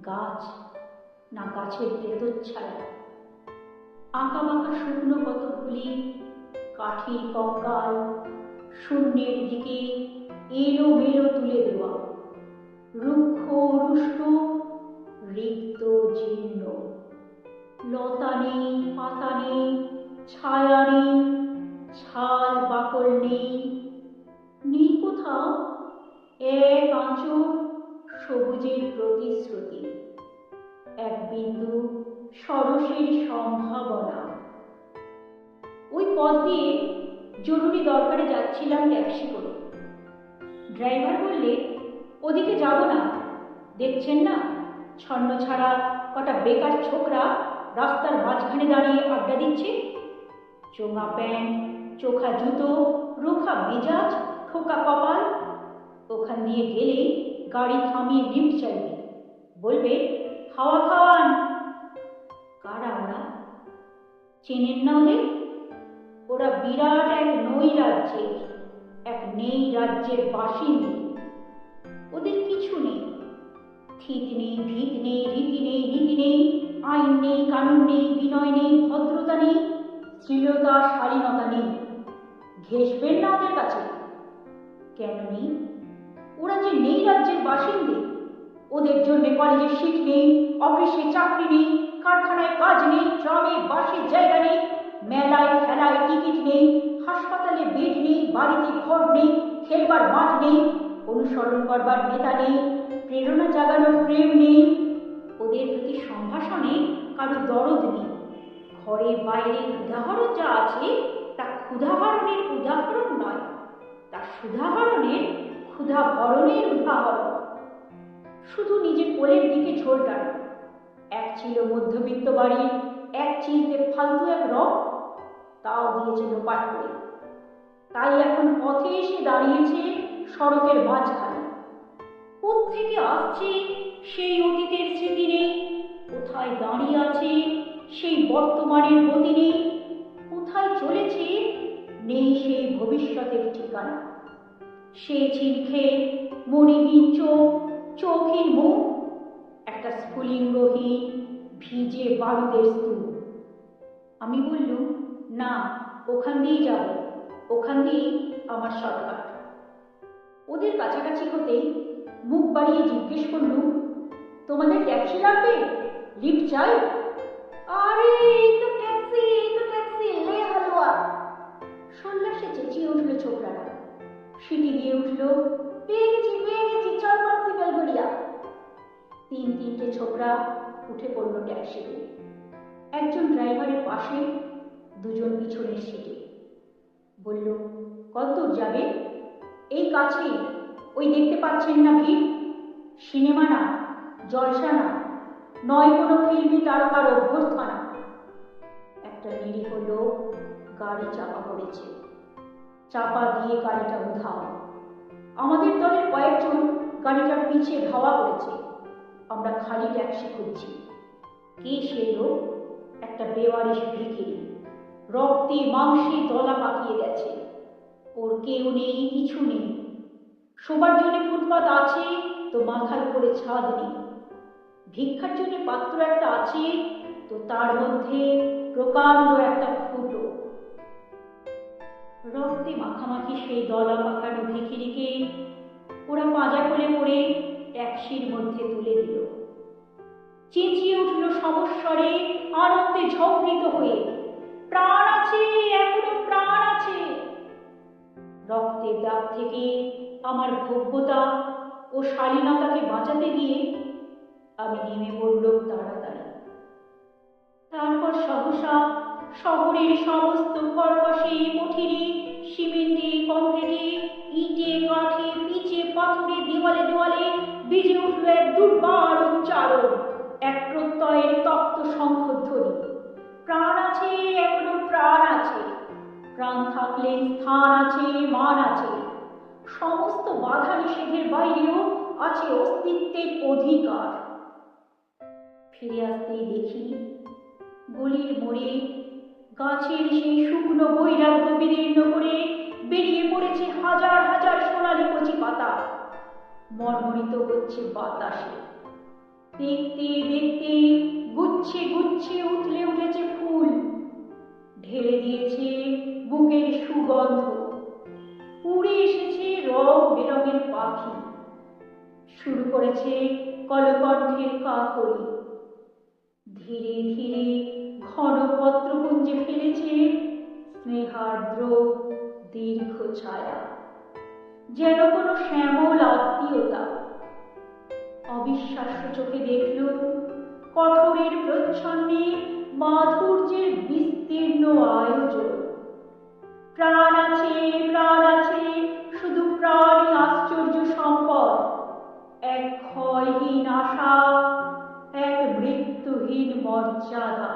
গাছ না গাছের প্রেতচ্ছায়া, আঁকা বাঁকা শুকনো কতকগুলি কাঠির কঙ্কাল শূন্যের দিকে এলোমেলো তুলে দেওয়া, রুক্ষ রুষ্ট, রিক্ত জীর্ণ, লতা নেই, পাতা নেই, ছায়া নেই, ছাল বাকল নেই, নেই কোথাও এক আঁচড় সবুজের প্রতিশ্রুতি, এক বিন্দু সরসের সম্ভাবনা। ওই পথ দিয়ে জরুরি দরকারে যাচ্ছিলাম ট্যাক্সি করে। ড্রাইভার বললে, ওদিকে যাব না, দেখছেন না ছন্ন ছাড়া কটা বেকার ছোকরা রাস্তার মাঝখানে দাঁড়িয়ে আড্ডা দিচ্ছে। চোঙা প্যান্ট, চোখা জুতো, রোখা মেজাজ, ঠোকা কপাল। ওখান দিয়ে গেলেই গাড়ি থামিয়ে লিফট চাইবে, বলবে হাওয়া খাওয়ান। কারা ওরা? চেনেন না ওদের? ওরা বিরাট এক নই রাজ্যের, এক নেই রাজ্যের বাসিন্দে। ওদের কিছু নেই, থিত নেই, ভিত নেই, রীতি নেই, নীতি নেই, আইন নেই, কানুন নেই, বিনয় নেই, ভদ্রতা নেই, শ্লীলতা, শালীনতা নেই। ঘেঁষবেন না ওদের কাছে। কেন নেই? ওরা যে নেই রাজ্যের বাসিন্দে, ওদের জন্য কলেজে সিট নেই, অফিসে চাকরি নেই, কারখানায় কাজ নেই, ট্রামে বাসের জায়গা নেই, মেলায় খেলায় টিকিট নেই, হাসপাতালে বেড নেই, বাড়িতে ঘর নেই, খেলবার মাঠ নেই, অনুসরণ করবার নেতা নেই, প্রেরণা জাগানোর প্রেম নেই। ওদের প্রতি সম্ভাষণে কারো দরদ নেই। ঘরে বাইরে উদাহরণ যা আছে তা ক্ষুধাহরণের উদাহরণ নয়, তা সুধাহরণের ক্ষুধাভরণের উদাহরণ। শুধু নিজের কোলের দিকে ঝোল টানো। এক ছিল মধ্যবিত্ত বাড়ির এক চিলতে ফালতু এক রক, তাও দিয়েছে লোপাট করে। তাই এখন পথে এসে দাঁড়িয়েছে সড়কের মাঝখানে। কোত্থেকে আসছে সেই অতীতের স্মৃতি নেই, কোথায় দাঁড়িয়ে আছে সেই বর্তমানের গতি নেই, কোথায় চলেছে নেই সেই ভবিষ্যতের ঠিকানা। সে চিলখে মণিহীন চোখ, চোখহীন মুখ, একটা স্ফুলিঙ্গহীন ভিজে বারুদের স্তূপ। আমি বললুম, না, ওখান দিয়েই যাব, ওখান দিয়েই আমার শর্টকাট। ওদের কাছাকাছি হতেই মুখ বাড়িয়ে জিজ্ঞেস করলুম, তোমাদের ট্যাক্সি লাগবে? লিফট চাই? আরে এই তো ট্যাক্সি, এই তো ট্যাক্সি, লে হালুয়া। সন্ন্যাসে চেঁচিয়ে উঠল ছোকরারা। সিটি দিয়ে উঠল, পেয়ে গেছি, পেয়ে গেছি, চল মানসি বেলঘড়িয়া। তিনটে ছোকরা উঠে পড়ল ট্যাক্সিতে। একজন ড্রাইভারের পাশে, দুজন পিছনের সিটে। বলল, কতদূর যাবে? এই কাছেই, ওই দেখতে পাচ্ছেন না ভিড়? সিনেমা না, জলসা না, নয় কোনো ফিল্মি তারকার অভ্যর্থনা। একটা নিরীহ লোক গাড়ি চাপা পড়েছে। চাপা দিয়ে গাড়িটা উধাও। আমাদের দলের কয়েকজন গাড়িটার পিছিয়ে ধাওয়া করেছে। আমরা খালি ট্যাক্সি খুঁজছি। কে সে লোক? একটা বেওয়ারিশ ভিখিরি, রক্তে মাংসে দলা পাকিয়ে গেছে। ওর কেউ নেই, কিছু নেই। শোবার জন্য ফুটপাত আছে তো মাথার উপরে ছাদ নেই। ভিক্ষার জন্য পাত্র একটা আছে তো তার মধ্যে প্রকাণ্ড একটা ফুটো। রক্তে মাখামাখি সেই দলা পাকানো ভিখিরিকে ওরা পাঁজা কোলে পড়ে ট্যাক্সির মধ্যে তুলে দিল। চেঁচিয়ে উঠল সমস্বরে, আনন্দে ঝঙ্কৃত হয়ে, প্রাণ আছে, এখনো প্রাণ আছে। রক্তের দাগ থেকে আমার ভব্যতা ও শালীনতাকে বাঁচাতে গিয়ে আমি নেমে পড়লুম তাড়াতাড়ি। তারপর সহসা শহরের সমস্ত কর্কশে, কঠিনে, সিমেন্টে, কংক্রিটে, ইটে, কাঠে, পিচে, পাথরে, দেওয়ালে দেওয়ালে বেজে উঠল এক দুর্বার উচ্চারণ, এক প্রত্যয়ের তপ্ত শঙ্খধ্বনি। প্রাণ আছে, এখনো প্রাণ আছে। প্রাণ থাকলে স্থান আছে, মান আছে। সমস্ত বাধা নিষেধের বাইরেও আছে অস্তিত্বের অধিকার। ফিরে আসতেই দেখি গলির মোড়ে গাছের সেই শুকনো বৈরাগ্য বিদীর্ণ করে বেরিয়ে পড়েছে হাজার হাজার সোনালি কচি পাতা। মর্মরিত হচ্ছে বাতাসে। দেখতে দেখতে গুচ্ছে গুচ্ছে উথলে উঠেছে ফুল, ঢেলে দিয়েছে বুকের সুগন্ধ, উড়ে এসেছে রং বেরঙের পাখি, শুরু করেছে কলকণ্ঠের কাকলি। ধীরে ধীরে ঘন পত্রপুঞ্জে ফেলেছে স্নেহার্দ্র দীর্ঘ ছায়া, যেন কোনো শ্যামল আত্মীয়তা। অবিশ্বাস্য চোখে দেখল কঠোরের প্রচ্ছন্নে মাধুর্যের বিস্তীর্ণ আয়োজন। প্রাণ আছে, প্রাণ আছে, শুধু প্রাণই আশ্চর্য সম্পদ, এক ক্ষয়হীন আশা, এক মৃত্যুহীন মর্যাদা।